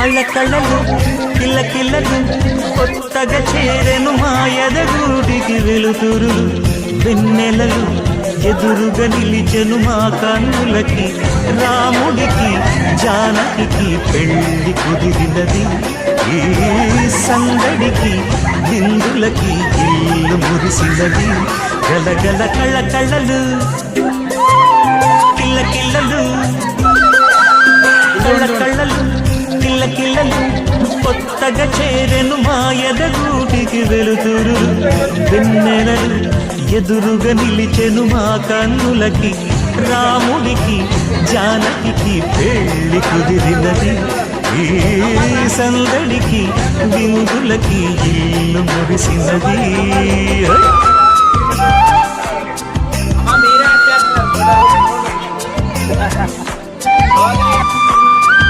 కళ్ళ కళ్ళలు కిల్ల కిల్లలు కొత్తగా చేరెను మా ఎదగూటికి వెలుతురు వెన్నెలలు ఎదురుగా నిలిచెను మా కన్నులకి రాముడికి జానకి పెళ్లి కుదిరినది ఈ సందడికి బిందులకి ఇల్లు మురిసినది గలగల కళ్ళ కళ్ళలు కిల్ల కిల్లలు కళ్ళ కళ్ళలు కిల్ల కిల్లలు కొత్తగా చేరెను మా ఎదగూటికి వెలుతురు వెన్నెలలు ఎదురుగా నిలిచెను మా కన్నులకి రాముడికి జానకి పెళ్లి కుదిరినది ఈ సందడికి బిందులకి ఇల్లు మురిసినది మీరే